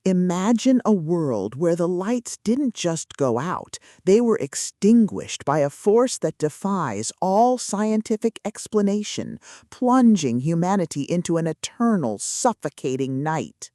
Imagine a world where the lights didn't just go out, they were extinguished by a force that defies all scientific explanation, plunging humanity into an eternal, suffocating night.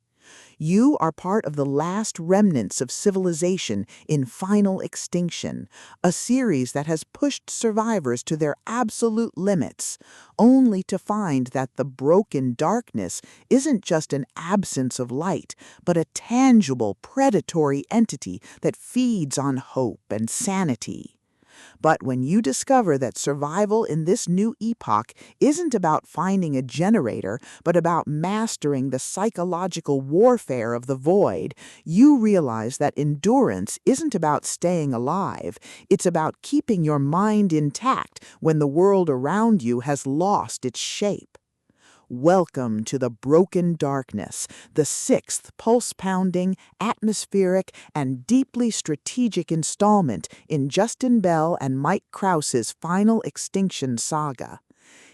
You are part of the last remnants of civilization in Final Extinction, a series that has pushed survivors to their absolute limits, only to find that the broken darkness isn't just an absence of light, but a tangible, predatory entity that feeds on hope and sanity. But when you discover that survival in this new epoch isn't about finding a generator, but about mastering the psychological warfare of the void, you realize that endurance isn't about staying alive. It's about keeping your mind intact when the world around you has lost its shape. Welcome to the Broken Darkness, the sixth pulse-pounding, atmospheric, and deeply strategic installment in Justin Bell and Mike Kraus's Final Extinction saga.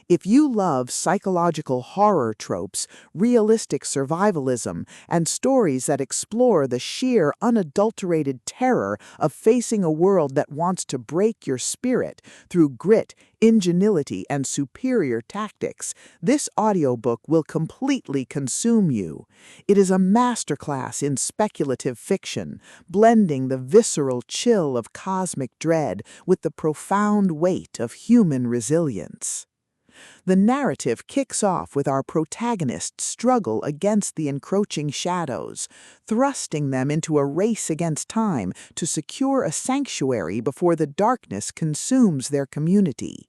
If you love psychological horror tropes, realistic survivalism, and stories that explore the sheer, unadulterated terror of facing a world that wants to break your spirit through grit, ingenuity, and superior tactics, this audiobook will completely consume you. It is a masterclass in speculative fiction, blending the visceral chill of cosmic dread with the profound weight of human resilience. The narrative kicks off with our protagonist's struggle against the encroaching shadows, thrusting them into a race against time to secure a sanctuary before the darkness consumes their community.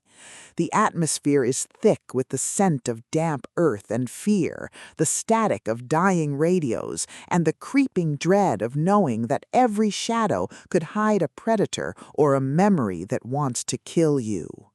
The atmosphere is thick with the scent of damp earth and fear, the static of dying radios, and the creeping dread of knowing that every shadow could hide a predator or a memory that wants to kill you.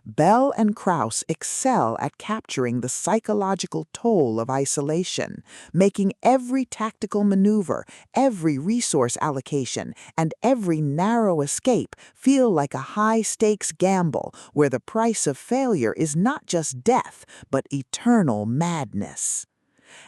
Bell and Kraus excel at capturing the psychological toll of isolation, making every tactical maneuver, every resource allocation, and every narrow escape feel like a high-stakes gamble where the price of failure is not just death, but eternal madness.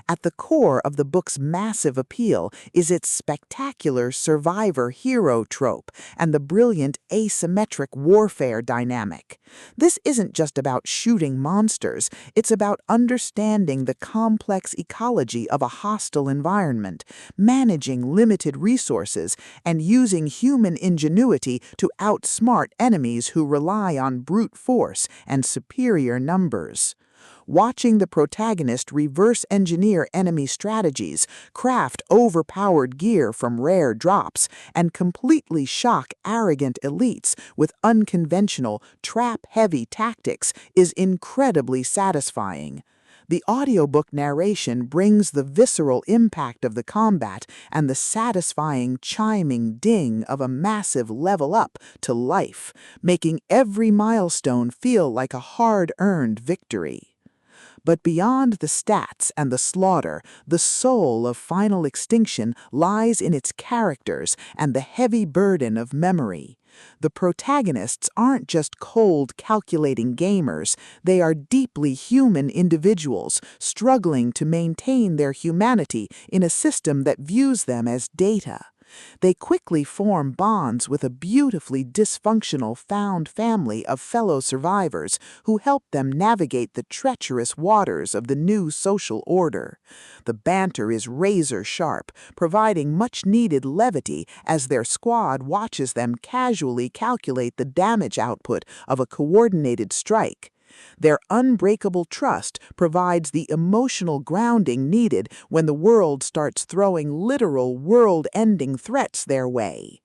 At the core of the book's massive appeal is its spectacular survivor-hero trope and the brilliant asymmetric warfare dynamic. This isn't just about shooting monsters, it's about understanding the complex ecology of a hostile environment, managing limited resources, and using human ingenuity to outsmart enemies who rely on brute force and superior numbers. Watching the protagonist reverse-engineer enemy strategies, craft overpowered gear from rare drops, and completely shock arrogant elites with unconventional, trap-heavy tactics is incredibly satisfying. The audiobook narration brings the visceral impact of the combat and the satisfying chiming ding of a massive level up to life, making every milestone feel like a hard-earned victory. But beyond the stats and the slaughter, the soul of Final Extinction lies in its characters and the heavy burden of memory. The protagonists aren't just cold, calculating gamers, they are deeply human individuals, struggling to maintain their humanity in a system that views them as data. They quickly form bonds with a beautifully dysfunctional found family of fellow survivors who help them navigate the treacherous waters of the new social order. The banter is razor-sharp, providing much-needed levity as their squad watches them casually calculate the damage output of a coordinated strike. Their unbreakable trust provides the emotional grounding needed when the world starts throwing literal world-ending threats their way.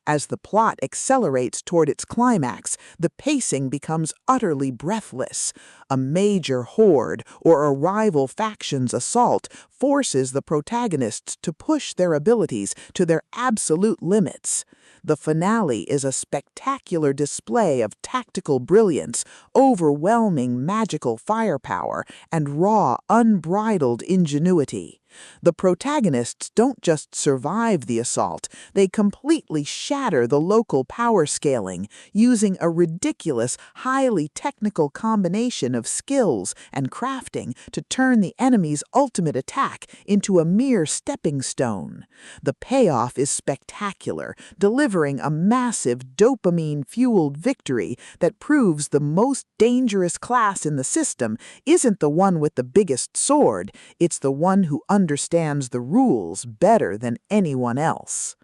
As the plot accelerates toward its climax, the pacing becomes utterly breathless. A major horde or a rival faction's assault forces the protagonists to push their abilities to their absolute limits. The finale is a spectacular display of tactical brilliance, overwhelming magical firepower, and raw, unbridled ingenuity. The protagonists don't just survive the assault, they completely shatter the local power scaling, using a ridiculous, highly technical combination of skills and crafting to turn the enemy's ultimate attack into a mere stepping stone. The payoff is spectacular, delivering a massive dopamine-fueled victory that proves the most dangerous class in the system isn't the one with the biggest sword, it's the one who understands the rules better than anyone else.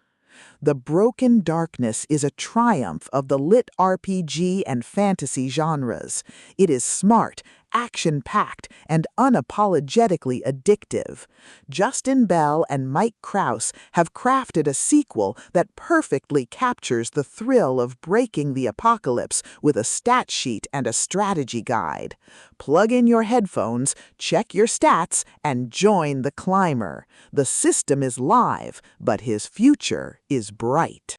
The Broken Darkness is a triumph of the LitRPG and fantasy genres. It is smart, action-packed, and unapologetically addictive. Justin Bell and Mike Kraus have crafted a sequel that perfectly captures the thrill of breaking the apocalypse with a stat sheet and a strategy guide. Plug in your headphones, check your stats, and join the climber. The system is live, but his future is bright.